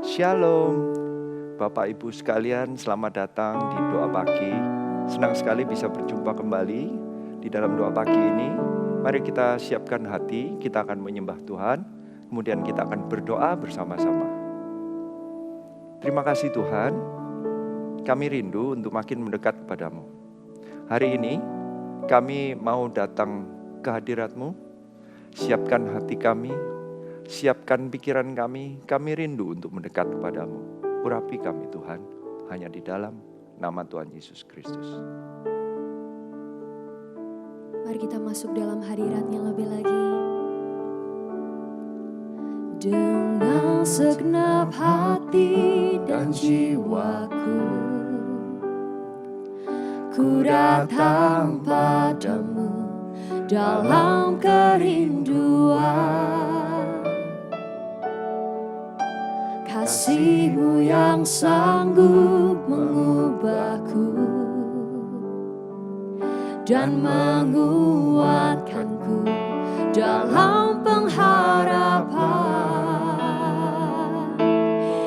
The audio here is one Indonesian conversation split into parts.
Shalom, Bapak Ibu sekalian, selamat datang di doa pagi. Senang sekali bisa berjumpa kembali di dalam doa pagi ini. Mari kita siapkan hati, kita akan menyembah Tuhan, kemudian kita akan berdoa bersama-sama. Terima kasih Tuhan, kami rindu untuk makin mendekat kepadamu. Hari ini kami mau datang ke hadirat-Mu, siapkan hati kami, siapkan pikiran kami rindu untuk mendekat kepadamu. Urapi kami Tuhan, hanya di dalam nama Tuhan Yesus Kristus. Mari kita masuk dalam hadirat-Nya lebih lagi. Dengan segenap hati dan jiwaku, ku datang padamu dalam kerinduan. Kasih-Mu yang sanggup mengubahku dan menguatkanku dalam pengharapan.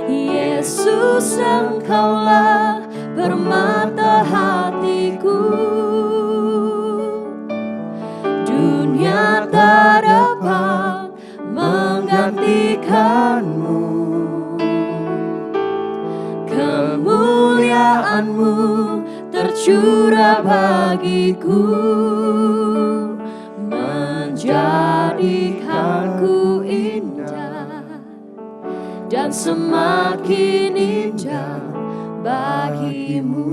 Yesus, Engkaulah permata hatiku. Dunia tak dapat menggantikan-Mu. Kemuliaan-Mu tercurah bagiku, menjadikanku indah dan semakin indah bagi-Mu.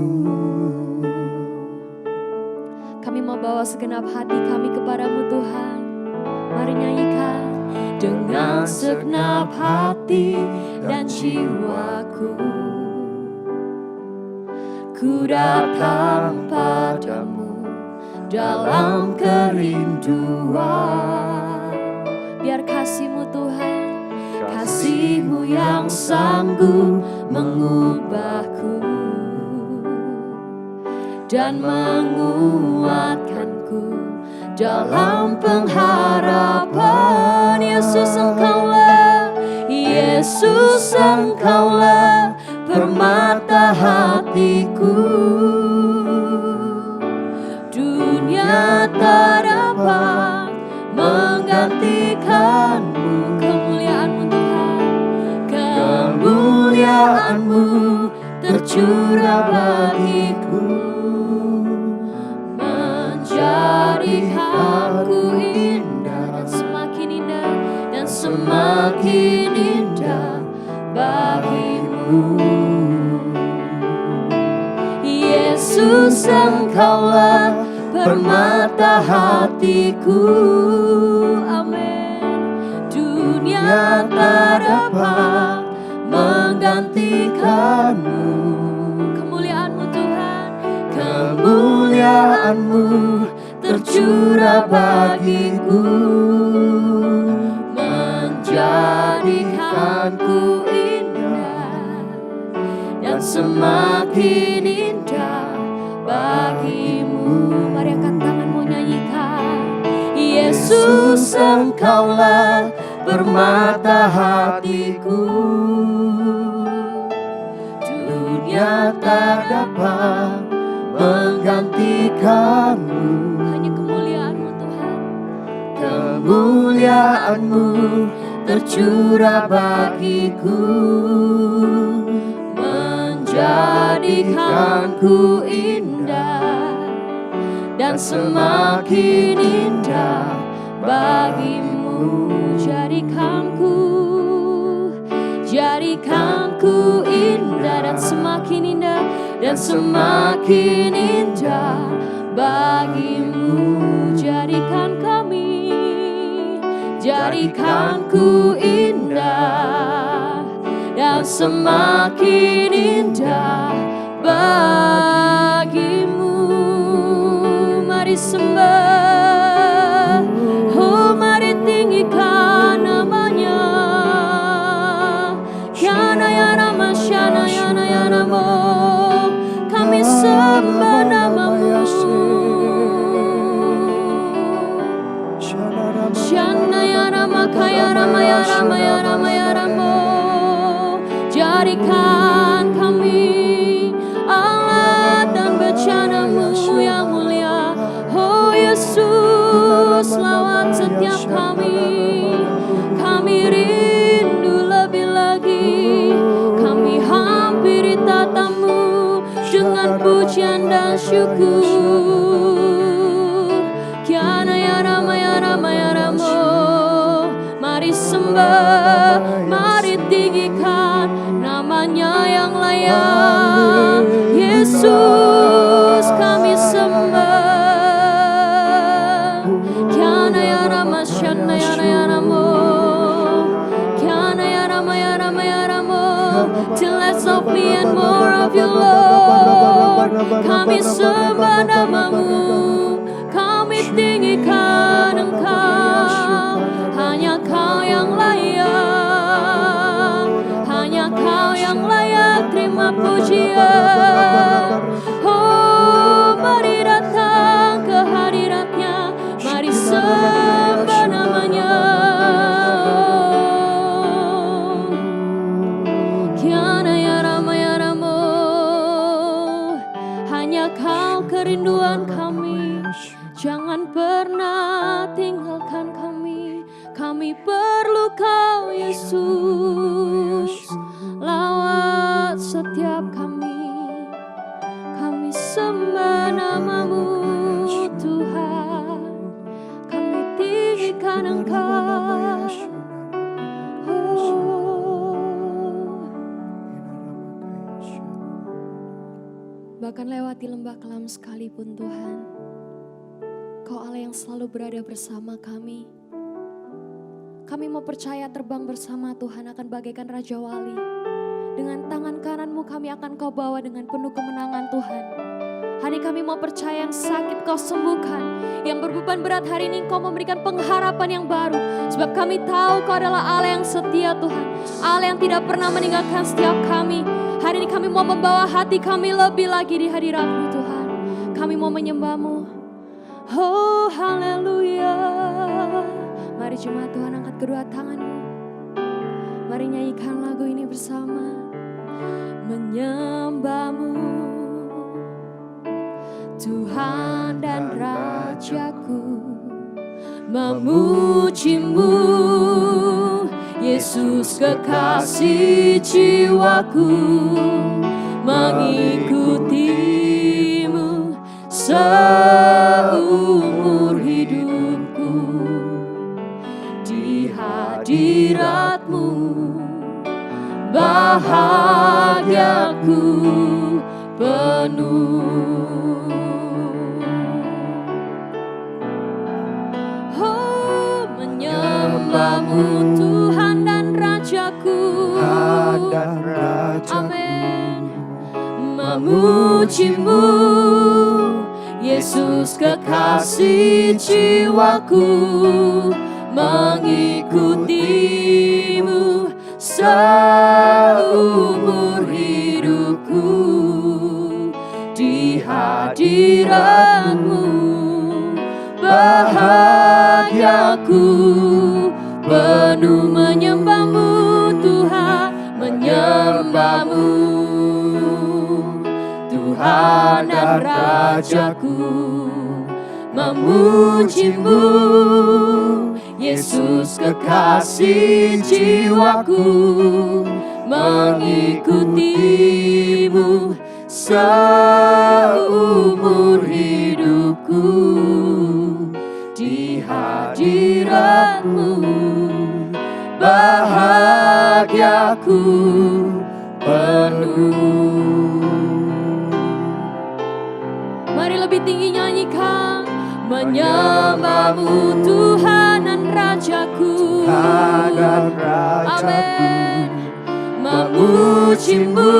Kami mau bawa segenap hati kami kepadamu Tuhan. Mari nyanyikan. Dengan segenap hati dan jiwaku, ku datang padamu dalam kerinduan. Biar kasih-Mu Tuhan, kasih-Mu yang sanggup mengubahku dan menguatkanku dalam pengharapan. Yesus, Engkaulah, Yesus, Engkaulah permata hatiku. Dunia tak dapat menggantikan-Mu. Kemuliaan-Mu Tuhan, kemuliaan-Mu tercurah bagiku, menjadikanku indah dan semakin indah dan semakin indah bagi-Mu. Yesus, Engkaulah permata hatiku. Amin. Dunia tak dapat menggantikan-Mu. Kemuliaan-Mu Tuhan, kemuliaan-Mu tercurah bagiku, menjadikanku indah dan semakin indah bagi-Mu. Mari angkat tanganmu, nyanyikan. Yesus, Engkaulah permata hatiku. Dunia tak dapat menggantikan-Mu. Hanya kemuliaan-Mu Tuhan, kemuliaan-Mu tercurah bagiku, menjadikanku indah dan semakin indah bagi-Mu. Jadikanku indah dan semakin indah dan semakin indah bagi-Mu. Jadikan kami, jadikanku indah dan semakin indah bagi-Mu. Mari sembah, oh mari tinggikan nama-Nya. Yana yana masyana yana yana mo, kami sembah nama-Mu. Shana yana makaya ramaya ramaya ramaya ramo. abadikan kami alat dan bencana-Mu yang mulia. Oh Yesus, lawat setiap kami rindu lebih lagi. Kami hampiri tatamu dengan pujian dan syukur. Kiana ya Rama ya Rama ya Ramo, mari sembah, mari tinggikan namanya yang layak. Yesus kami sembah. Kiana ya Rama Shana ya Ramo, Kiana ya Rama ya Rama ya Ramo, till less of me and more of you Lord. Kami sembah namamu, kami tinggikan Engkau. Hanya Kau yang layak, hanya Kau yang layak terima pujian. Oh, mari datang ke hadirat-Nya, mari sembah namanya. Kiana ya Rama ya Ramo, hanya Kau kerinduan kami. Jangan pernah tinggalkan kami. Kami perlu Kau Yesus. Lawat setiap kami. Kami sembah namamu Tuhan. Kami tinggikan Engkau. Bahkan lewati lembah kelam sekalipun Tuhan, Kau Allah yang selalu berada bersama kami. Kami mau percaya terbang bersama Tuhan akan bagaikan Raja Wali. Dengan tangan kanan-Mu kami akan Kau bawa dengan penuh kemenangan Tuhan. Hari kami mau percaya yang sakit Kau sembuhkan. Yang berbeban berat hari ini Kau memberikan pengharapan yang baru. Sebab kami tahu Kau adalah Allah yang setia Tuhan. Allah yang tidak pernah meninggalkan setiap kami. Hari ini kami mau membawa hati kami lebih lagi di hadirat-Mu Tuhan. Kami mau menyembah-Mu. Oh haleluya. Mari jemaat Tuhan angkat kedua tangan-Mu. Mari nyanyikan lagu ini bersama. Menyembah-Mu Tuhan dan Rajaku, memuji-Mu Yesus kekasih jiwaku, mengikuti-Mu seumur hidupku. Di hadirat-Mu bahagiaku penuh. Oh, menyembah-Mu Tuhan dan Rajaku. Amin. Memuji-Mu Yesus kekasih jiwaku, mengikuti-Mu seumur hidupku. Di hadirat-Mu bahagiaku penuh. Menyembah-Mu Tuhan, menyembah-Mu Tuhan dan Rajaku, memuji-Mu Yesus kekasih jiwaku, mengikuti-Mu seumur hidupku. Di hadirat-Mu bahagiaku penuh. Mari lebih tinggi nyanyikan. Menyembah-Mu Tuhan dan Rajaku. Amin. Memuji-Mu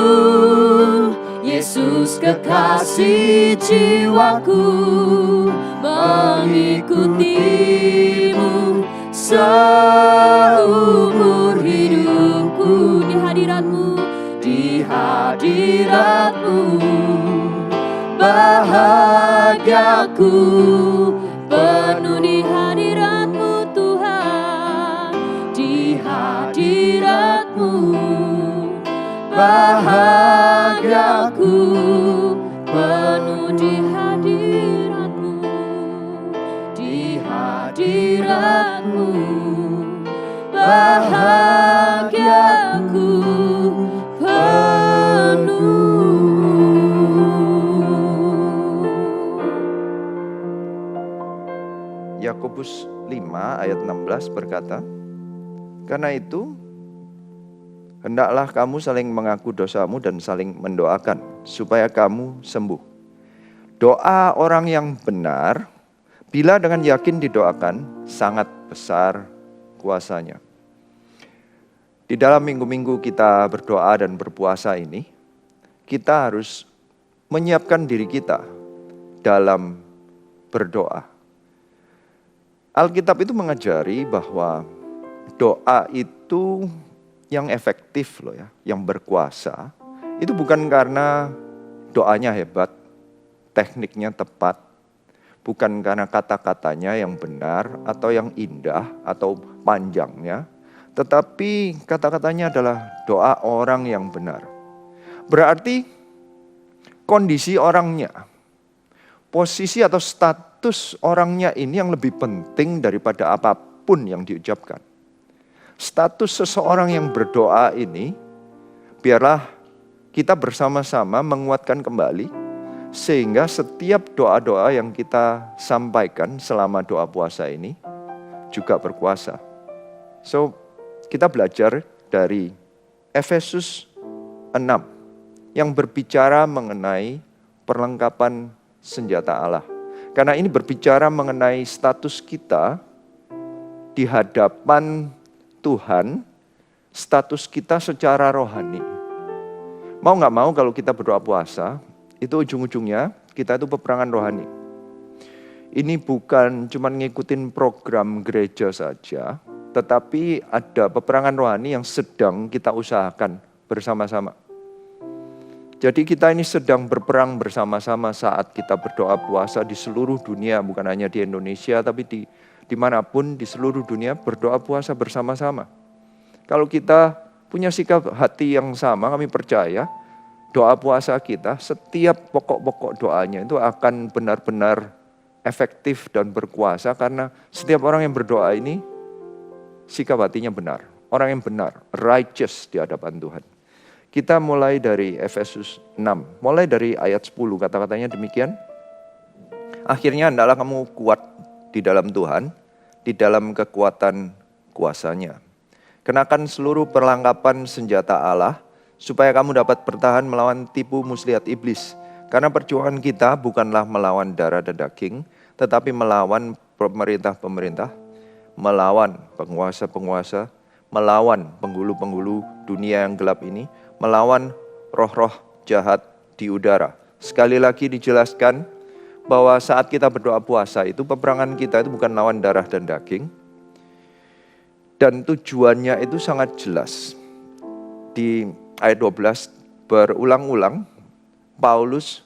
Yesus kekasih jiwaku, mengikuti-Mu seumur hidupku. Di hadirat-Mu, di hadirat-Mu bahagiaku penuh. Di hadirat-Mu Tuhan, di hadirat-Mu bahagiaku penuh di hadiratmu, di hadiratmu, bahagiaku penuh. Yakobus 5 ayat 16 berkata, karena itu hendaklah kamu saling mengaku dosamu dan saling mendoakan supaya kamu sembuh. Doa orang yang benar, bila dengan yakin didoakan, sangat besar kuasanya. Di dalam minggu-minggu kita berdoa dan berpuasa ini, kita harus menyiapkan diri kita dalam berdoa. Alkitab itu mengajari bahwa doa itu yang efektif loh ya, yang berkuasa, itu bukan karena doanya hebat, tekniknya tepat, bukan karena kata-katanya yang benar atau yang indah atau panjangnya, tetapi kata-katanya adalah doa orang yang benar. Berarti kondisi orangnya, posisi atau status orangnya ini yang lebih penting daripada apapun yang diucapkan. Status seseorang yang berdoa ini, biarlah kita bersama-sama menguatkan kembali, sehingga setiap doa-doa yang kita sampaikan selama doa puasa ini juga berkuasa. So, kita belajar dari Efesus 6 yang berbicara mengenai perlengkapan senjata Allah. Karena ini berbicara mengenai status kita di hadapan Tuhan, status kita secara rohani. Mau gak mau kalau kita berdoa puasa, itu ujung-ujungnya kita itu peperangan rohani. Ini bukan cuma ngikutin program gereja saja, tetapi ada peperangan rohani yang sedang kita usahakan bersama-sama. Jadi kita ini sedang berperang bersama-sama saat kita berdoa puasa di seluruh dunia, bukan hanya di Indonesia, tapi dimanapun di seluruh dunia berdoa puasa bersama-sama. Kalau kita punya sikap hati yang sama, kami percaya doa puasa kita, setiap pokok-pokok doanya itu akan benar-benar efektif dan berkuasa, karena setiap orang yang berdoa ini sikap hatinya benar. Orang yang benar, righteous di hadapan Tuhan. Kita mulai dari Efesus 6, mulai dari ayat 10, kata-katanya demikian. Akhirnya hendaklah kamu kuat di dalam Tuhan, di dalam kekuatan kuasa-Nya. Kenakan seluruh perlengkapan senjata Allah, supaya kamu dapat bertahan melawan tipu muslihat iblis. Karena perjuangan kita bukanlah melawan darah dan daging, tetapi melawan pemerintah-pemerintah, melawan penguasa-penguasa, melawan penghulu-penghulu dunia yang gelap ini, melawan roh-roh jahat di udara. Sekali lagi dijelaskan bahwa saat kita berdoa puasa itu peperangan kita itu bukan lawan darah dan daging. Dan tujuannya itu sangat jelas. Di ayat 12 berulang-ulang Paulus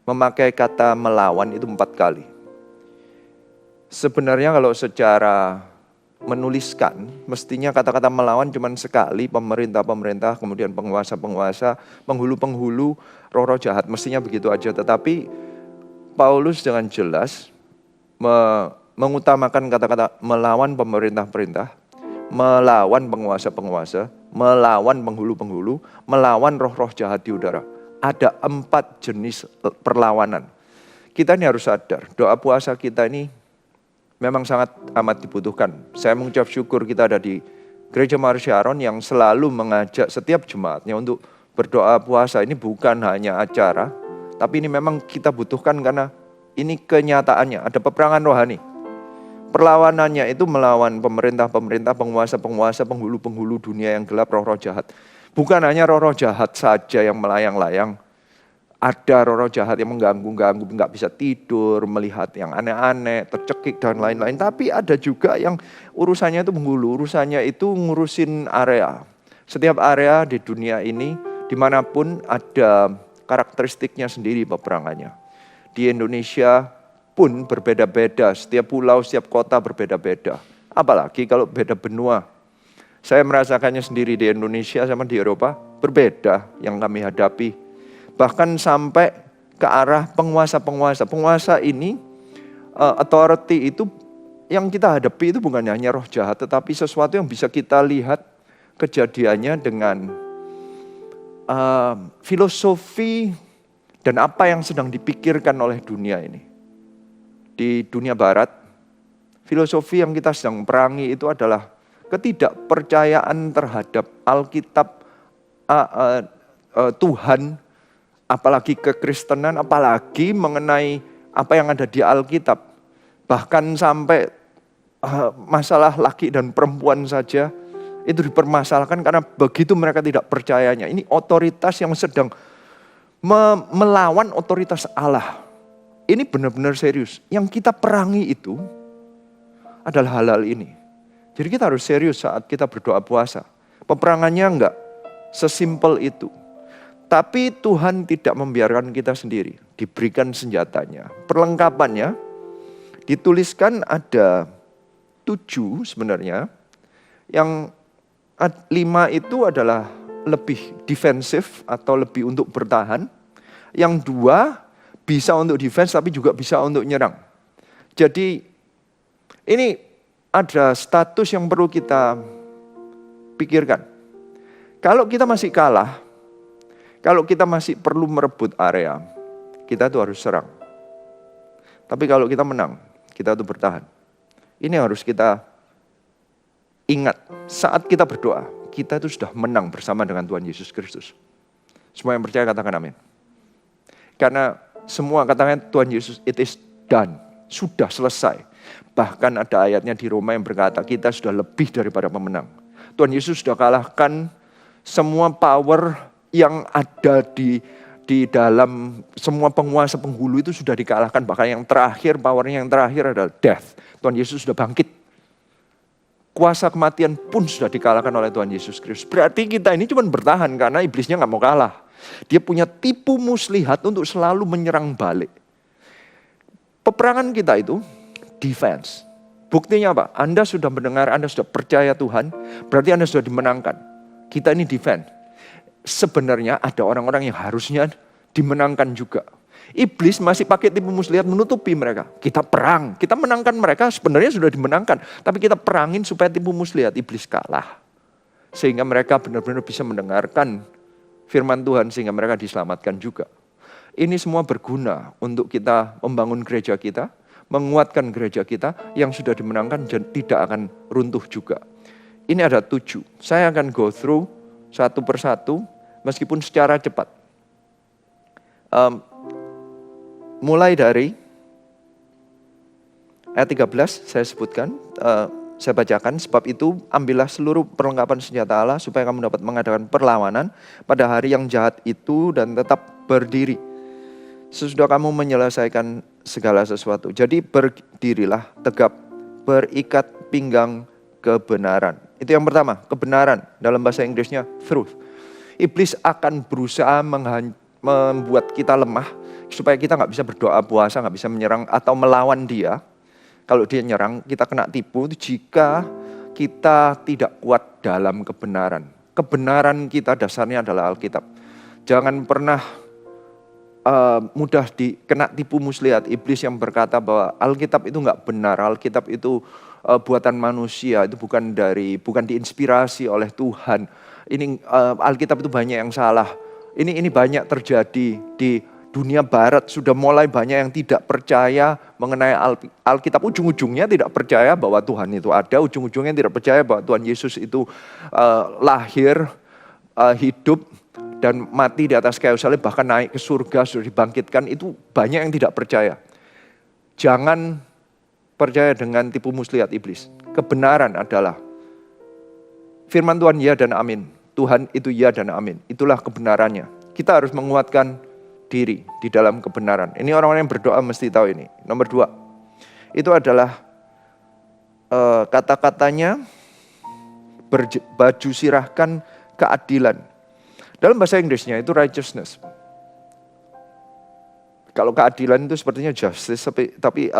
memakai kata melawan itu 4 kali. Sebenarnya kalau secara menuliskan, mestinya kata-kata melawan cuma sekali, pemerintah-pemerintah, kemudian penguasa-penguasa, penghulu-penghulu, roh-roh jahat, mestinya begitu aja. Tetapi Paulus dengan jelas mengutamakan kata-kata melawan pemerintah-pemerintah, melawan penguasa-penguasa, melawan penghulu-penghulu, melawan roh-roh jahat di udara. Ada 4 jenis perlawanan. Kita ini harus sadar, doa puasa kita ini memang sangat amat dibutuhkan. Saya mengucap syukur kita ada di Gereja Mahar Syaron yang selalu mengajak setiap jemaatnya untuk berdoa puasa. Ini bukan hanya acara, tapi ini memang kita butuhkan karena ini kenyataannya. Ada peperangan rohani. Perlawanannya itu melawan pemerintah-pemerintah, penguasa-penguasa, penghulu-penghulu dunia yang gelap, roh-roh jahat. Bukan hanya roh-roh jahat saja yang melayang-layang. Ada roh-roh jahat yang mengganggu-ganggu, nggak bisa tidur, melihat yang aneh-aneh, tercekik dan lain-lain. Tapi ada juga yang urusannya itu menghulu, urusannya itu ngurusin area. Setiap area di dunia ini, dimanapun ada karakteristiknya sendiri peperangannya. Di Indonesia pun berbeda-beda, setiap pulau, setiap kota berbeda-beda. Apalagi kalau beda benua. Saya merasakannya sendiri di Indonesia sama di Eropa, berbeda yang kami hadapi. Bahkan sampai ke arah penguasa-penguasa. Penguasa ini, authority itu yang kita hadapi itu bukan hanya roh jahat, tetapi sesuatu yang bisa kita lihat kejadiannya dengan filosofi dan apa yang sedang dipikirkan oleh dunia ini. Di dunia barat, filosofi yang kita sedang perangi itu adalah ketidakpercayaan terhadap Alkitab, Tuhan, apalagi kekristenan, apalagi mengenai apa yang ada di Alkitab. Bahkan sampai masalah laki dan perempuan saja itu dipermasalahkan karena begitu mereka tidak percayanya. Ini otoritas yang sedang melawan otoritas Allah. Ini benar-benar serius. Yang kita perangi itu adalah hal-hal ini. Jadi kita harus serius saat kita berdoa puasa. Peperangannya enggak sesimpel itu. Tapi Tuhan tidak membiarkan kita sendiri. Diberikan senjatanya. Perlengkapannya dituliskan ada 7 sebenarnya. Yang 5 itu adalah lebih defensif atau lebih untuk bertahan. Yang 2 bisa untuk defense tapi juga bisa untuk nyerang. Jadi ini ada status yang perlu kita pikirkan. Kalau kita masih kalah, kalau kita masih perlu merebut area, kita tuh harus serang. Tapi kalau kita menang, kita tuh bertahan. Ini harus kita ingat saat kita berdoa, kita itu sudah menang bersama dengan Tuhan Yesus Kristus. Semua yang percaya katakan amin. Karena semua katakan Tuhan Yesus, it is done. Sudah selesai. Bahkan ada ayatnya di Roma yang berkata, kita sudah lebih daripada pemenang. Tuhan Yesus sudah kalahkan semua power yang ada di dalam semua penguasa penghulu itu sudah dikalahkan. Bahkan yang terakhir, powernya yang terakhir adalah death. Tuhan Yesus sudah bangkit. Kuasa kematian pun sudah dikalahkan oleh Tuhan Yesus Kristus. Berarti kita ini cuma bertahan karena iblisnya gak mau kalah. Dia punya tipu muslihat untuk selalu menyerang balik. Peperangan kita itu defense. Buktinya apa? Anda sudah mendengar, Anda sudah percaya Tuhan, berarti Anda sudah dimenangkan. Kita ini defense. Sebenarnya ada orang-orang yang harusnya dimenangkan juga. Iblis masih pakai tipu muslihat menutupi mereka. Kita perang, kita menangkan mereka, sebenarnya sudah dimenangkan. Tapi kita perangin supaya tipu muslihat iblis kalah. Sehingga mereka benar-benar bisa mendengarkan firman Tuhan sehingga mereka diselamatkan juga. Ini semua berguna untuk kita membangun gereja kita, menguatkan gereja kita yang sudah dimenangkan dan tidak akan runtuh juga. Ini ada 7. Saya akan go through satu persatu meskipun secara cepat. Mulai dari ayat 13 saya sebutkan, saya bacakan, sebab itu ambillah seluruh perlengkapan senjata Allah supaya kamu dapat mengadakan perlawanan pada hari yang jahat itu dan tetap berdiri. Sesudah kamu menyelesaikan segala sesuatu. Jadi berdirilah tegap, berikat pinggang kebenaran. Itu yang pertama, kebenaran. Dalam bahasa Inggrisnya truth. Iblis akan berusaha membuat kita lemah supaya kita gak bisa berdoa puasa, gak bisa menyerang atau melawan dia. Kalau dia nyerang, kita kena tipu jika kita tidak kuat dalam kebenaran. Kebenaran kita dasarnya adalah Alkitab. Jangan pernah mudah kena tipu muslihat iblis yang berkata bahwa Alkitab itu enggak benar. Alkitab itu buatan manusia, itu bukan diinspirasi oleh Tuhan. Ini Alkitab itu banyak yang salah. Ini banyak terjadi di dunia barat, sudah mulai banyak yang tidak percaya mengenai Alkitab. Ujung-ujungnya tidak percaya bahwa Tuhan itu ada, ujung-ujungnya tidak percaya bahwa Tuhan Yesus itu lahir, hidup, dan mati di atas kayu salib, bahkan naik ke surga, sudah dibangkitkan. Itu banyak yang tidak percaya. Jangan percaya dengan tipu muslihat iblis. Kebenaran adalah firman Tuhan ya dan amin. Tuhan itu ya dan amin. Itulah kebenarannya. Kita harus menguatkan diri di dalam kebenaran. Ini orang-orang yang berdoa mesti tahu ini. Nomor 2, itu adalah kata-katanya baju sirahkan keadilan. Dalam bahasa Inggrisnya itu righteousness. Kalau keadilan itu sepertinya justice, tapi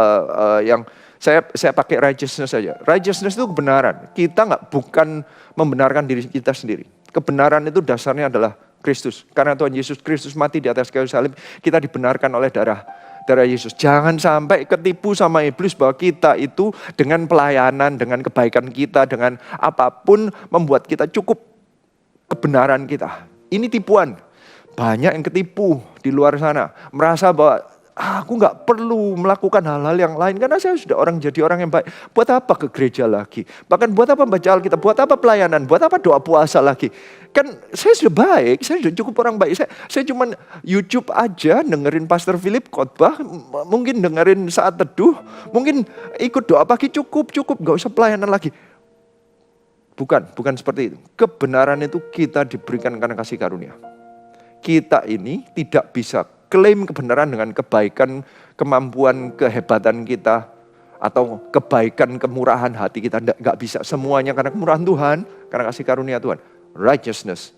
yang saya pakai righteousness saja. Righteousness itu kebenaran. Kita bukan membenarkan diri kita sendiri. Kebenaran itu dasarnya adalah Kristus. Karena Tuhan Yesus Kristus mati di atas kayu salib, kita dibenarkan oleh darah Yesus. Jangan sampai ketipu sama iblis bahwa kita itu dengan pelayanan, dengan kebaikan kita, dengan apapun membuat kita cukup kebenaran kita. Ini tipuan. Banyak yang ketipu di luar sana. Merasa bahwa aku gak perlu melakukan hal-hal yang lain. Karena saya sudah jadi orang yang baik. Buat apa ke gereja lagi? Bahkan buat apa baca Alkitab? Buat apa pelayanan? Buat apa doa puasa lagi? Kan saya sudah baik. Saya sudah cukup orang baik. Saya cuma YouTube aja dengerin Pastor Philip khotbah. Mungkin dengerin saat teduh. Mungkin ikut doa pagi cukup. Gak usah pelayanan lagi. Bukan seperti itu. Kebenaran itu kita diberikan karena kasih karunia. Kita ini tidak bisa klaim kebenaran dengan kebaikan, kemampuan, kehebatan kita, atau kebaikan, kemurahan hati kita. Nggak bisa, semuanya karena kemurahan Tuhan, karena kasih karunia Tuhan. Righteousness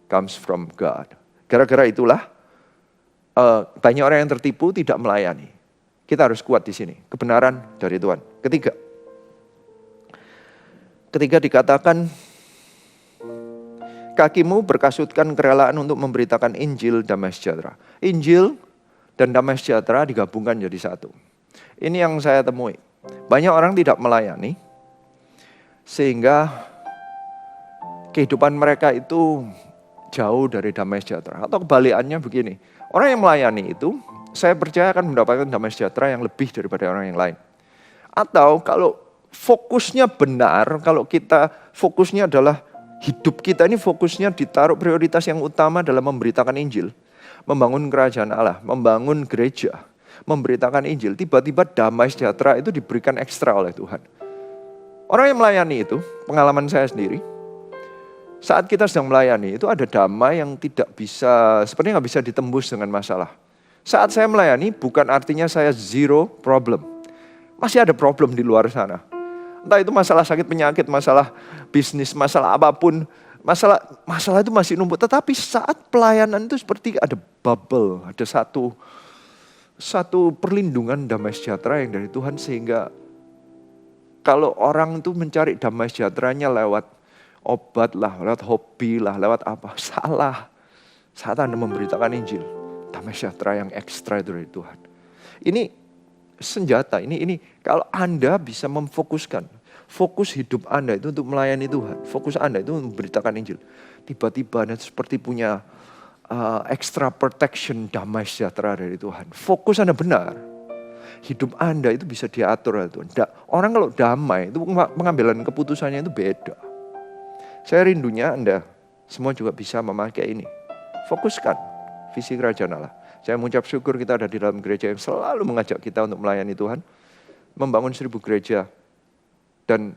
comes from God. Gara-gara itulah banyak orang yang tertipu, tidak melayani. Kita harus kuat di sini, kebenaran dari Tuhan. Ketiga dikatakan, kakimu berkasutkan kerelaan untuk memberitakan Injil damai sejahtera. Injil dan damai sejahtera digabungkan jadi satu. Ini yang saya temui. Banyak orang tidak melayani, sehingga kehidupan mereka itu jauh dari damai sejahtera. Atau kebalikannya begini, orang yang melayani itu, saya percaya akan mendapatkan damai sejahtera yang lebih daripada orang yang lain. Atau kalau fokusnya benar, kalau kita fokusnya adalah hidup kita ini fokusnya ditaruh prioritas yang utama dalam memberitakan Injil. Membangun kerajaan Allah, membangun gereja, memberitakan Injil. Tiba-tiba damai sejahtera itu diberikan ekstra oleh Tuhan. Orang yang melayani itu, pengalaman saya sendiri, saat kita sedang melayani itu ada damai yang sepertinya nggak bisa ditembus dengan masalah. Saat saya melayani bukan artinya saya zero problem. Masih ada problem di luar sana. Entah itu masalah sakit penyakit, masalah bisnis, masalah apapun. Masalah itu masih numpuk. Tetapi saat pelayanan itu seperti ada bubble. Ada satu perlindungan damai sejahtera yang dari Tuhan. Sehingga kalau orang itu mencari damai sejahteranya lewat obat lah, lewat hobi lah, lewat apa. Salah. Saat Anda memberitakan Injil, damai sejahtera yang ekstra itu dari Tuhan. Ini senjata, ini kalau Anda bisa memfokuskan, fokus hidup Anda itu untuk melayani Tuhan, fokus Anda itu memberitakan Injil, tiba-tiba Anda seperti punya extra protection, damai sejahtera dari Tuhan. Fokus Anda benar, hidup Anda itu bisa diatur oleh Tuhan. Orang kalau damai, itu pengambilan keputusannya itu beda. Saya rindunya Anda semua juga bisa memakai ini. Fokuskan visi kerajaan Allah. Saya mengucap syukur kita ada di dalam gereja yang selalu mengajak kita untuk melayani Tuhan. Membangun 1000 gereja dan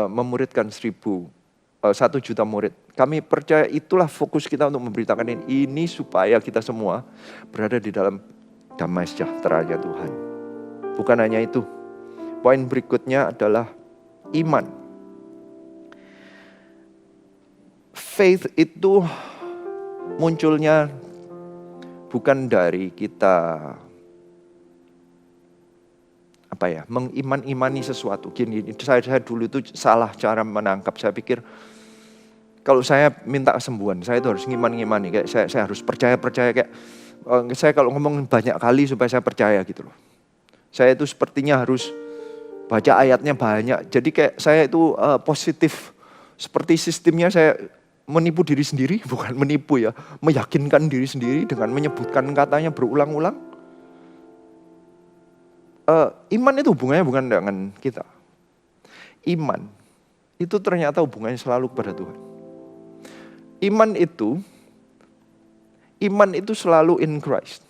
memuridkan 1 juta murid. Kami percaya itulah fokus kita untuk memberitakan ini supaya kita semua berada di dalam damai sejahtera-Nya Tuhan. Bukan hanya itu. Poin berikutnya adalah iman. Faith itu munculnya bukan dari kita mengiman-imani sesuatu. Gini, saya dulu itu salah cara menangkap. Saya pikir kalau saya minta kesembuhan, saya itu harus ngiman-ngimani. Kayak saya harus percaya kayak saya kalau ngomong banyak kali supaya saya percaya gitu loh. Saya itu sepertinya harus baca ayatnya banyak. Jadi kayak saya itu positif. Seperti sistemnya saya menipu diri sendiri, bukan menipu ya, meyakinkan diri sendiri dengan menyebutkan katanya berulang-ulang. Iman itu hubungannya bukan dengan kita. Iman itu ternyata hubungannya selalu kepada Tuhan. Iman itu selalu in Christ.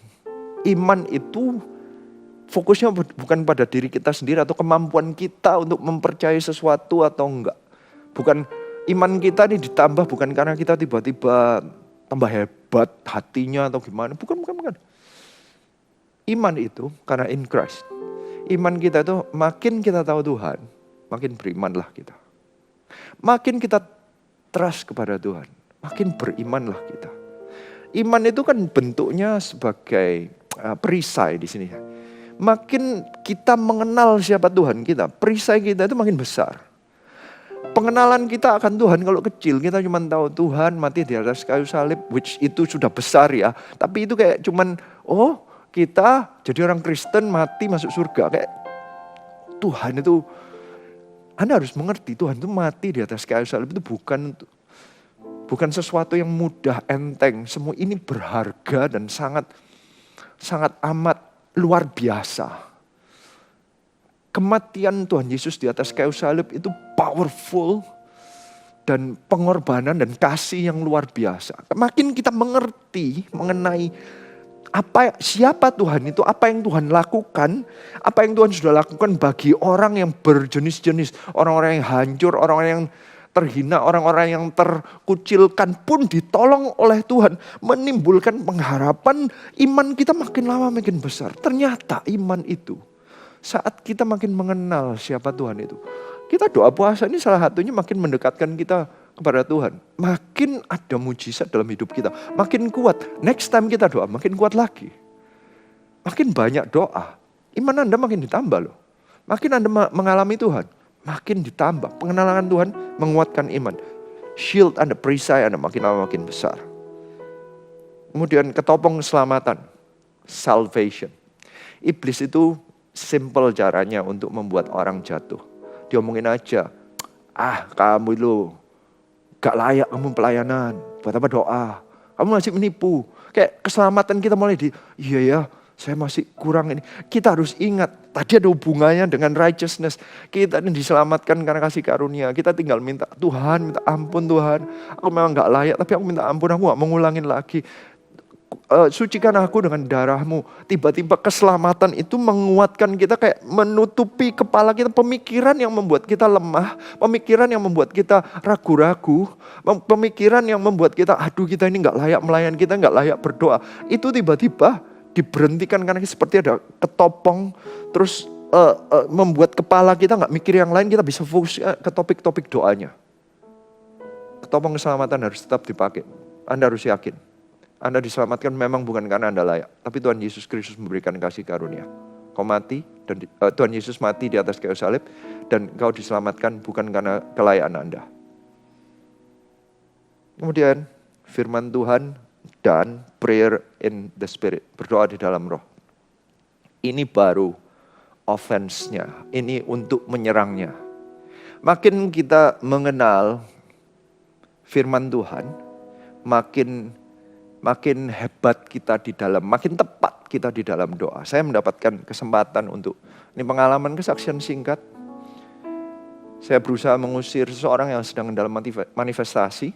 Iman itu fokusnya bukan pada diri kita sendiri atau kemampuan kita untuk mempercayai sesuatu atau enggak. Bukan. Iman kita ini ditambah bukan karena kita tiba-tiba tambah hebat hatinya atau gimana. Bukan. Iman itu karena in Christ. Iman kita itu makin kita tahu Tuhan, makin berimanlah kita. Makin kita trust kepada Tuhan, makin berimanlah kita. Iman itu kan bentuknya sebagai perisai di sini. Makin kita mengenal siapa Tuhan kita, perisai kita itu makin besar. Pengenalan kita akan Tuhan kalau kecil, kita cuma tahu Tuhan mati di atas kayu salib, which itu sudah besar ya. Tapi itu kayak cuman, oh kita jadi orang Kristen mati masuk surga. Kayak Tuhan itu, Anda harus mengerti Tuhan itu mati di atas kayu salib itu bukan sesuatu yang mudah, enteng. Semua ini berharga dan sangat amat luar biasa. Kematian Tuhan Yesus di atas kayu salib itu powerful dan pengorbanan dan kasih yang luar biasa. Makin kita mengerti mengenai siapa Tuhan itu, apa yang Tuhan lakukan, apa yang Tuhan sudah lakukan bagi orang yang berjenis-jenis, orang-orang yang hancur, orang-orang yang terhina, orang-orang yang terkucilkan pun ditolong oleh Tuhan. Menimbulkan pengharapan, iman kita makin lama makin besar. Ternyata iman itu, saat kita makin mengenal siapa Tuhan itu, kita doa puasa ini salah satunya makin mendekatkan kita kepada Tuhan. Makin ada mujizat dalam hidup kita, makin kuat. Next time kita doa makin kuat lagi. Makin banyak doa, iman Anda makin ditambah loh. Makin Anda mengalami Tuhan, makin ditambah. Pengenalan Tuhan menguatkan iman. Shield Anda, perisai Anda makin lama makin besar. Kemudian ketopong keselamatan, salvation. Iblis itu simple caranya untuk membuat orang jatuh. Diomongin aja, kamu itu gak layak kamu pelayanan, buat apa doa, kamu masih menipu. Kayak keselamatan kita mulai iya ya, saya masih kurang ini. Kita harus ingat, tadi ada hubungannya dengan righteousness. Kita ini diselamatkan karena kasih karunia. Kita tinggal minta Tuhan, minta ampun Tuhan. Aku memang gak layak, tapi aku minta ampun, aku gak mau ngulangin lagi. Sucikan aku dengan darahmu. Tiba-tiba keselamatan itu menguatkan kita, kayak menutupi kepala kita. Pemikiran yang membuat kita lemah, pemikiran yang membuat kita ragu-ragu, pemikiran yang membuat kita, aduh kita ini gak layak melayan, kita gak layak berdoa. Itu tiba-tiba diberhentikan karena seperti ada ketopong, terus membuat kepala kita gak mikir yang lain, kita bisa fokus ke topik-topik doanya. Ketopong keselamatan harus tetap dipakai. Anda harus yakin Anda diselamatkan memang bukan karena Anda layak, tapi Tuhan Yesus Kristus memberikan kasih karunia. Kau mati, dan Tuhan Yesus mati di atas kayu salib, dan kau diselamatkan bukan karena kelayakan Anda. Kemudian firman Tuhan dan prayer in the spirit, berdoa di dalam roh. Ini baru offense-nya, ini untuk menyerangnya. Makin kita mengenal firman Tuhan, makin hebat kita di dalam, makin tepat kita di dalam doa. Saya mendapatkan kesempatan untuk, ini pengalaman kesaksian singkat. Saya berusaha mengusir seseorang yang sedang dalam manifestasi.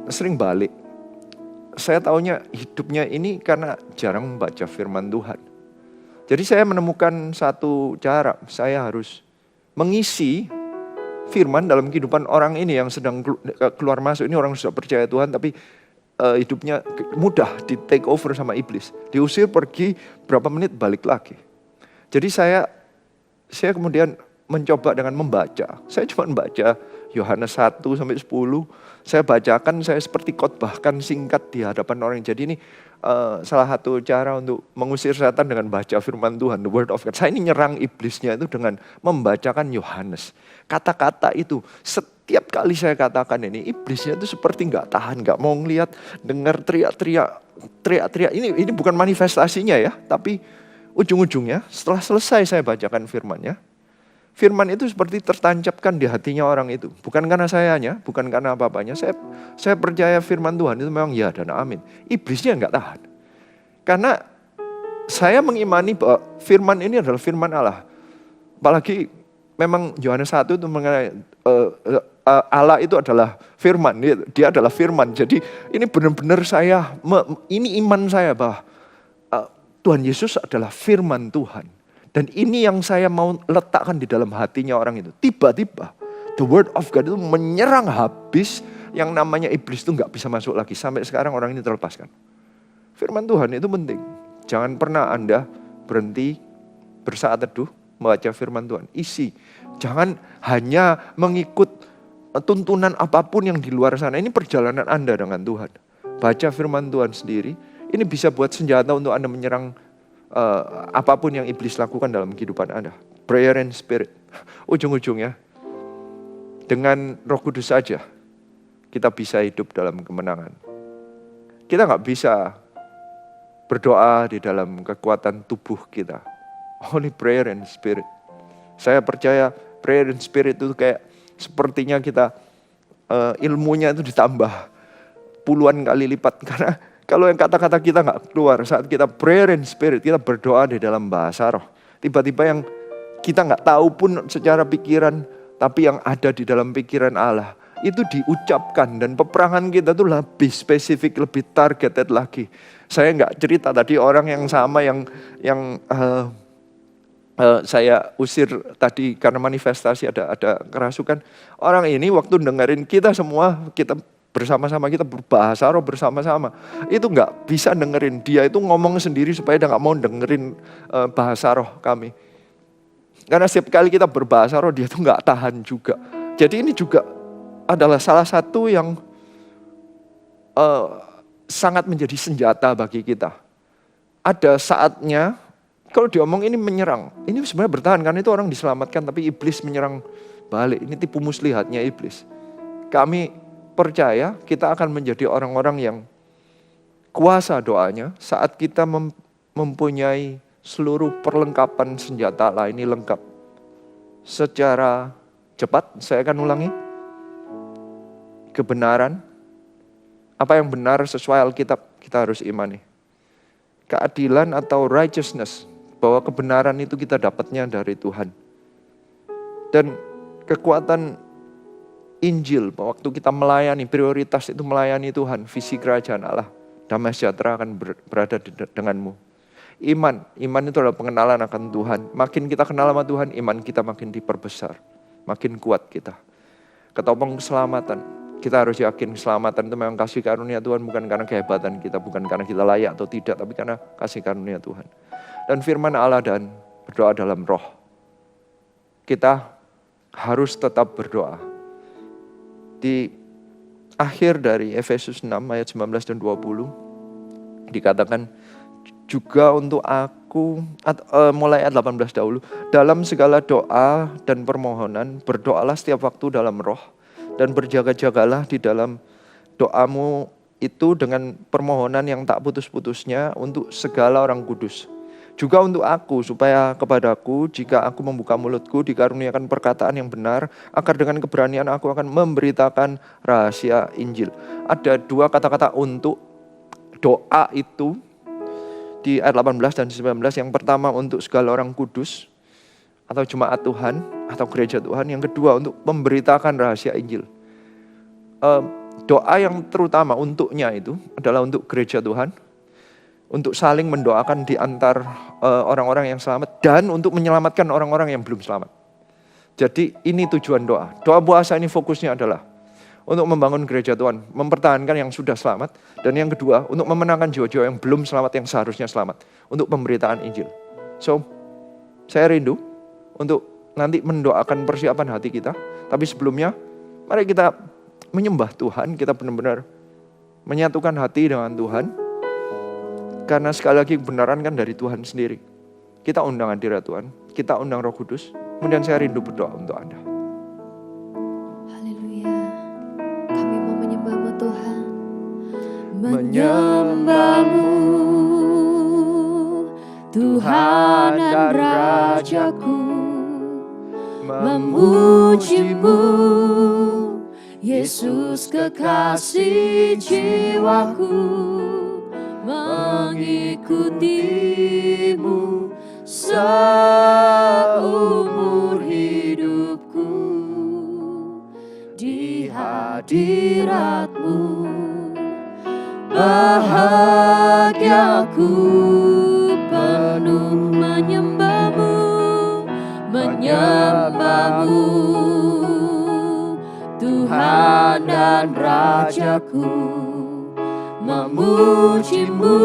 Sering balik. Saya taunya hidupnya ini karena jarang membaca firman Tuhan. Jadi saya menemukan satu cara, saya harus mengisi firman dalam kehidupan orang ini yang sedang keluar masuk. Ini orang sudah percaya Tuhan tapi hidupnya mudah di take over sama iblis. Diusir pergi berapa menit balik lagi. Jadi saya kemudian mencoba dengan membaca. Saya cuma membaca Yohanes 1 sampai 10. Saya bacakan, saya seperti khotbahkan singkat di hadapan orang. Jadi ini salah satu cara untuk mengusir setan dengan baca firman Tuhan, the word of God. Saya ini nyerang iblisnya itu dengan membacakan Yohanes. Kata-kata itu setiap kali saya katakan ini, iblisnya itu seperti nggak tahan, nggak mau ngelihat, dengar teriak-teriak. Ini bukan manifestasinya ya, tapi ujung-ujungnya setelah selesai saya bacakan firman-nya, firman itu seperti tertancapkan di hatinya orang itu. Bukan karena sayanya, bukan karena apa-apanya. Saya percaya firman Tuhan itu memang ya dan amin. Iblisnya nggak tahan. Karena saya mengimani bahwa firman ini adalah firman Allah. Apalagi memang Yohanes 1 itu mengenai Allah itu adalah firman, dia adalah firman. Jadi ini benar-benar ini iman saya bahwa Tuhan Yesus adalah firman Tuhan. Dan ini yang saya mau letakkan di dalam hatinya orang itu. Tiba-tiba the word of God itu menyerang habis, yang namanya iblis itu gak bisa masuk lagi. Sampai sekarang orang ini terlepaskan. Firman Tuhan itu penting. Jangan pernah Anda berhenti bersaat teduh membaca firman Tuhan. Isi. Jangan hanya mengikut tuntunan apapun yang di luar sana. Ini perjalanan Anda dengan Tuhan. Baca firman Tuhan sendiri. Ini bisa buat senjata untuk Anda menyerang apapun yang iblis lakukan dalam kehidupan Anda. Prayer and spirit. Ujung-ujungnya, dengan Roh Kudus saja, kita bisa hidup dalam kemenangan. Kita nggak bisa berdoa di dalam kekuatan tubuh kita. Only prayer and spirit. Saya percaya prayer and spirit itu kayak sepertinya kita ilmunya itu ditambah puluhan kali lipat. Karena kalau yang kata-kata kita nggak keluar saat kita prayer and spirit, kita berdoa di dalam bahasa roh. Tiba-tiba yang kita nggak tahu pun secara pikiran, tapi yang ada di dalam pikiran Allah itu diucapkan, dan peperangan kita tuh lebih spesifik, lebih targeted lagi. Saya nggak cerita tadi orang yang sama yang saya usir tadi karena manifestasi ada kerasukan. Orang ini waktu dengerin kita semua, kita bersama-sama, kita berbahasa roh bersama-sama, itu nggak bisa dengerin. Dia itu ngomong sendiri supaya dia nggak mau dengerin bahasa roh kami. Karena setiap kali kita berbahasa roh, dia tuh nggak tahan juga. Jadi ini juga adalah salah satu yang sangat menjadi senjata bagi kita. Ada saatnya, kalau diomong ini menyerang, ini sebenarnya bertahan karena itu orang diselamatkan, tapi iblis menyerang balik. Ini tipu muslihatnya iblis. Kami percaya kita akan menjadi orang-orang yang kuasa doanya saat kita mempunyai seluruh perlengkapan senjata Allah ini lengkap. Secara cepat, saya akan ulangi. Kebenaran, apa yang benar sesuai Alkitab, kita harus imani. Keadilan atau righteousness, bahwa kebenaran itu kita dapatnya dari Tuhan. Dan kekuatan Injil, waktu kita melayani, prioritas itu melayani Tuhan, visi kerajaan Allah, damai sejahtera akan berada denganmu. Iman itu adalah pengenalan akan Tuhan. Makin kita kenal sama Tuhan, iman kita makin diperbesar, makin kuat kita. Ketopong keselamatan, kita harus yakin keselamatan itu memang kasih karunia Tuhan, bukan karena kehebatan kita, bukan karena kita layak atau tidak, tapi karena kasih karunia Tuhan. Dan firman Allah dan berdoa dalam roh. Kita harus tetap berdoa. Di akhir dari Efesus 6 ayat 19 dan 20 dikatakan juga untuk aku, mulai ayat 18 dahulu, dalam segala doa dan permohonan berdoalah setiap waktu dalam roh, dan berjaga-jagalah di dalam doamu itu dengan permohonan yang tak putus-putusnya untuk segala orang kudus. Juga untuk aku, supaya kepadaku jika aku membuka mulutku dikaruniakan perkataan yang benar, agar dengan keberanian aku akan memberitakan rahasia Injil. Ada dua kata-kata untuk doa itu di ayat 18 dan 19. Yang pertama untuk segala orang kudus atau jemaat Tuhan atau gereja Tuhan. Yang kedua untuk memberitakan rahasia Injil. Doa yang terutama untuknya itu adalah untuk gereja Tuhan, untuk saling mendoakan di antar orang-orang yang selamat, dan untuk menyelamatkan orang-orang yang belum selamat. Jadi ini tujuan doa. Doa puasa ini fokusnya adalah untuk membangun gereja Tuhan, mempertahankan yang sudah selamat, dan yang kedua untuk memenangkan jiwa-jiwa yang belum selamat, yang seharusnya selamat, untuk pemberitaan Injil. So, saya rindu untuk nanti mendoakan persiapan hati kita, tapi sebelumnya mari kita menyembah Tuhan, kita benar-benar menyatukan hati dengan Tuhan. Karena sekali lagi kebenaran kan dari Tuhan sendiri. Kita undang hadirat Tuhan, kita undang Roh Kudus. Kemudian saya rindu berdoa untuk Anda. Haleluya. Kami mau menyembah-Mu Tuhan. Menyembah-Mu, Tuhan dan Rajaku, memuji-Mu, Yesus kekasih jiwaku, mengikutimu seumur hidupku, di hadirat-Mu bahagiaku penuh menyembah-Mu, menyembah-Mu, Tuhan dan Rajaku, memuji-Mu,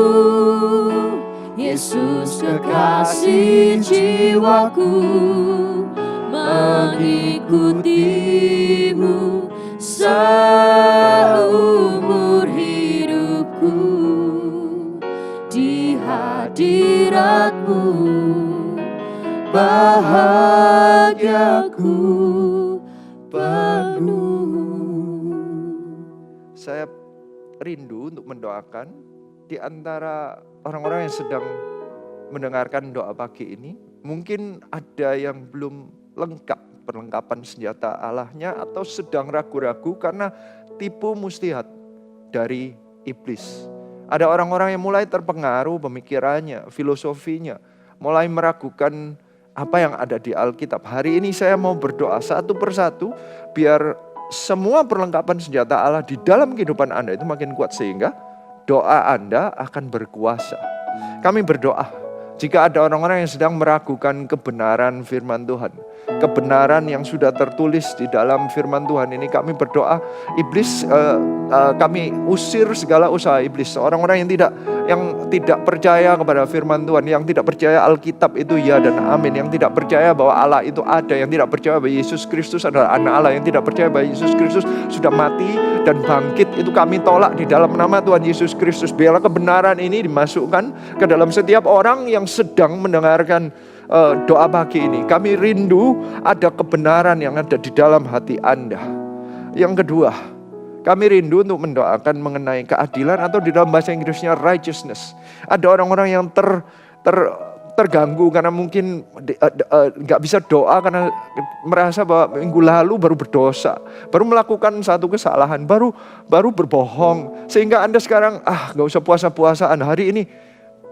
Yesus kekasih jiwaku, mengikutimu seumur hidupku, hadirat-Mu, bahagiaku penuh. Saya rindu untuk mendoakan di antara orang-orang yang sedang mendengarkan doa pagi ini. Mungkin ada yang belum lengkap perlengkapan senjata Allahnya atau sedang ragu-ragu karena tipu muslihat dari iblis. Ada orang-orang yang mulai terpengaruh pemikirannya, filosofinya, mulai meragukan apa yang ada di Alkitab. Hari ini saya mau berdoa satu persatu biar semua perlengkapan senjata Allah di dalam kehidupan Anda itu makin kuat sehingga doa Anda akan berkuasa. Kami berdoa jika ada orang-orang yang sedang meragukan kebenaran firman Tuhan, kebenaran yang sudah tertulis di dalam firman Tuhan ini, kami berdoa iblis, kami usir segala usaha iblis. Orang-orang yang tidak percaya kepada firman Tuhan, yang tidak percaya Alkitab itu ya dan amin, yang tidak percaya bahwa Allah itu ada, yang tidak percaya bahwa Yesus Kristus adalah anak Allah, yang tidak percaya bahwa Yesus Kristus sudah mati dan bangkit, itu kami tolak di dalam nama Tuhan Yesus Kristus. Biarlah kebenaran ini dimasukkan ke dalam setiap orang yang sedang mendengarkan doa pagi ini. Kami rindu ada kebenaran yang ada di dalam hati Anda. Yang kedua, kami rindu untuk mendoakan mengenai keadilan atau di dalam bahasa Inggrisnya righteousness. Ada orang-orang yang terganggu karena mungkin gak bisa doa karena merasa bahwa minggu lalu baru berdosa, baru melakukan satu kesalahan, baru berbohong, sehingga Anda sekarang gak usah puasa-puasaan, hari ini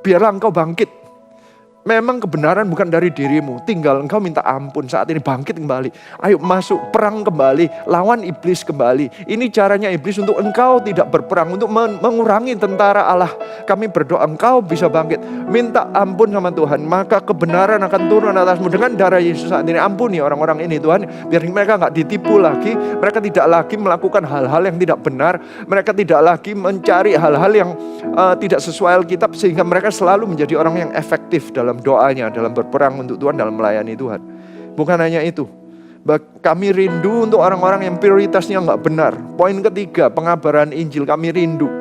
biarlah engkau bangkit. Memang kebenaran bukan dari dirimu, tinggal engkau minta ampun saat ini, bangkit kembali. Ayo masuk perang kembali, lawan iblis kembali. Ini caranya iblis untuk engkau tidak berperang, untuk mengurangi tentara Allah. Kami berdoa engkau bisa bangkit, minta ampun sama Tuhan, maka kebenaran akan turun atasmu dengan darah Yesus saat ini. Ampuni orang-orang ini Tuhan, biar mereka gak ditipu lagi, mereka tidak lagi melakukan hal-hal yang tidak benar, mereka tidak lagi mencari hal-hal yang tidak sesuai Alkitab, sehingga mereka selalu menjadi orang yang efektif dalam doanya, dalam berperang untuk Tuhan, dalam melayani Tuhan. Bukan hanya itu, kami rindu untuk orang-orang yang prioritasnya nggak benar. Poin ketiga, pengabaran Injil. Kami rindu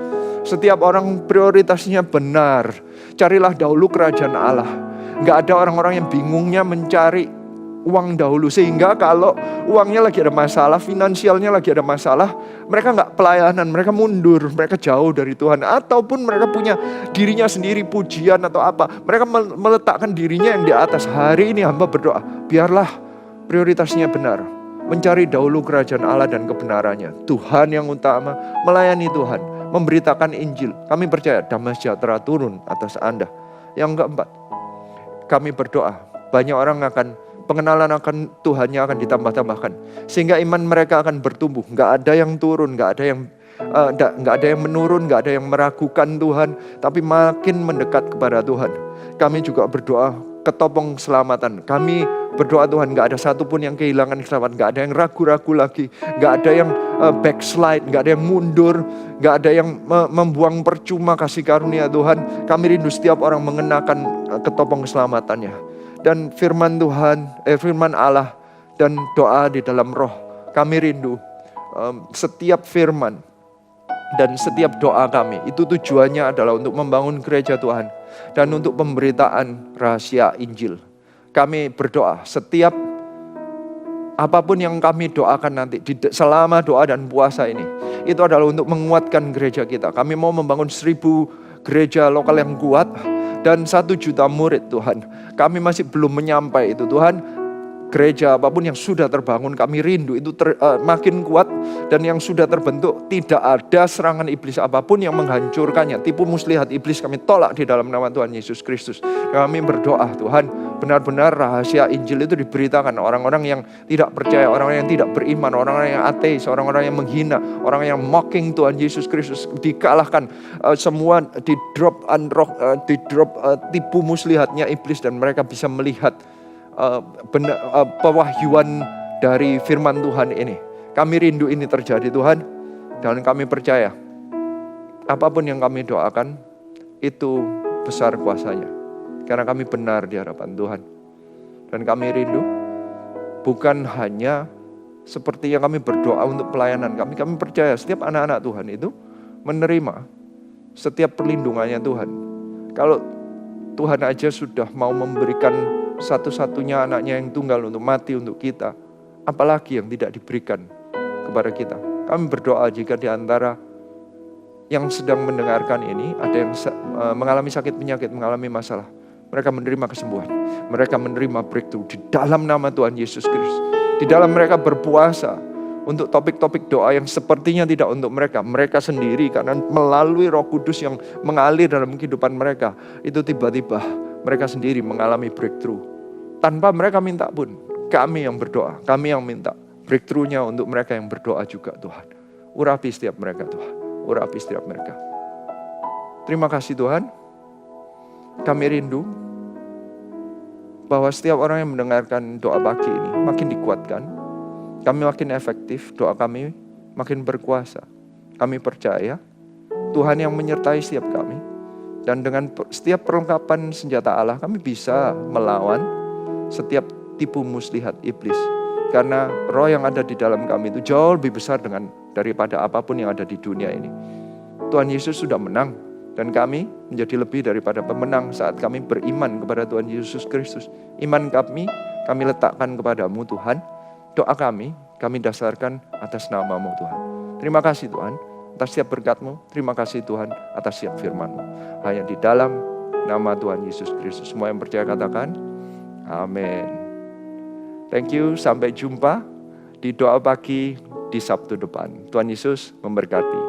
setiap orang prioritasnya benar. Carilah dahulu kerajaan Allah. Nggak ada orang-orang yang bingungnya mencari uang dahulu, sehingga kalau uangnya lagi ada masalah, finansialnya lagi ada masalah, mereka nggak pelayanan, mereka mundur, mereka jauh dari Tuhan. Ataupun mereka punya dirinya sendiri, pujian atau apa, mereka meletakkan dirinya yang di atas. Hari ini hamba berdoa, biarlah prioritasnya benar, mencari dahulu kerajaan Allah dan kebenarannya, Tuhan yang utama, melayani Tuhan, memberitakan Injil. Kami percaya damai sejahtera turun atas Anda. Yang keempat, kami berdoa banyak orang pengenalan akan Tuhannya akan ditambah-tambahkan, sehingga iman mereka akan bertumbuh. Nggak ada yang turun, nggak ada yang menurun, nggak ada yang meragukan Tuhan, tapi makin mendekat kepada Tuhan. Kami juga berdoa ketopong keselamatan. Kami berdoa Tuhan, nggak ada satupun yang kehilangan keselamatan, nggak ada yang ragu-ragu lagi, nggak ada yang backslide, nggak ada yang mundur, nggak ada yang membuang percuma kasih karunia Tuhan. Kami rindu setiap orang mengenakan ketopong keselamatannya. Dan firman Tuhan, firman Allah dan doa di dalam roh. Kami rindu setiap firman dan setiap doa kami itu tujuannya adalah untuk membangun gereja Tuhan dan untuk pemberitaan rahasia Injil. Kami berdoa setiap apapun yang kami doakan nanti selama doa dan puasa ini, itu adalah untuk menguatkan gereja kita. Kami mau membangun 1000 gereja lokal yang kuat dan 1 juta murid Tuhan. Kami masih belum menyampai itu Tuhan. Gereja apapun yang sudah terbangun, kami rindu itu makin kuat, dan yang sudah terbentuk tidak ada serangan iblis apapun yang menghancurkannya. Tipu muslihat iblis kami tolak di dalam nama Tuhan Yesus Kristus. Kami berdoa Tuhan, benar-benar rahasia Injil itu diberitakan orang-orang yang tidak percaya, orang-orang yang tidak beriman, orang-orang yang ateis, orang-orang yang menghina, orang yang mocking Tuhan Yesus Kristus dikalahkan. Semua di drop tipu muslihatnya iblis, dan mereka bisa melihat pewahyuan dari firman Tuhan ini. Kami rindu ini terjadi Tuhan, dan kami percaya apapun yang kami doakan itu besar kuasanya, karena kami benar di hadapan Tuhan. Dan kami rindu bukan hanya seperti yang kami berdoa untuk pelayanan kami percaya setiap anak-anak Tuhan itu menerima setiap perlindungannya Tuhan. Kalau Tuhan aja sudah mau memberikan satu-satunya anaknya yang tunggal untuk mati untuk kita. Apalagi yang tidak diberikan kepada kita. Kami berdoa jika di antara yang sedang mendengarkan ini, ada yang mengalami sakit penyakit, mengalami masalah. Mereka menerima kesembuhan. Mereka menerima breakthrough di dalam nama Tuhan Yesus Kristus. Di dalam mereka berpuasa untuk topik-topik doa yang sepertinya tidak untuk mereka. Mereka sendiri karena melalui Roh Kudus yang mengalir dalam kehidupan mereka. Itu tiba-tiba mereka sendiri mengalami breakthrough. Tanpa mereka minta pun. Kami yang berdoa, kami yang minta. Breakthrough-nya untuk mereka yang berdoa juga Tuhan. Urapi setiap mereka Tuhan. Urapi setiap mereka. Terima kasih Tuhan. Kami rindu bahwa setiap orang yang mendengarkan doa pagi ini makin dikuatkan. Kami makin efektif, doa kami makin berkuasa. Kami percaya Tuhan yang menyertai setiap kami. Dan dengan setiap perlengkapan senjata Allah kami bisa melawan setiap tipu muslihat iblis. Karena roh yang ada di dalam kami itu jauh lebih besar daripada apapun yang ada di dunia ini. Tuhan Yesus sudah menang. Dan kami menjadi lebih daripada pemenang saat kami beriman kepada Tuhan Yesus Kristus. Iman kami letakkan kepadamu Tuhan. Doa kami dasarkan atas nama-Mu Tuhan. Terima kasih Tuhan atas setiap berkat-Mu. Terima kasih Tuhan atas setiap firman-Mu. Hanya di dalam nama Tuhan Yesus Kristus. Semua yang percaya katakan, amin. Thank you, sampai jumpa di doa pagi di Sabtu depan. Tuhan Yesus memberkati.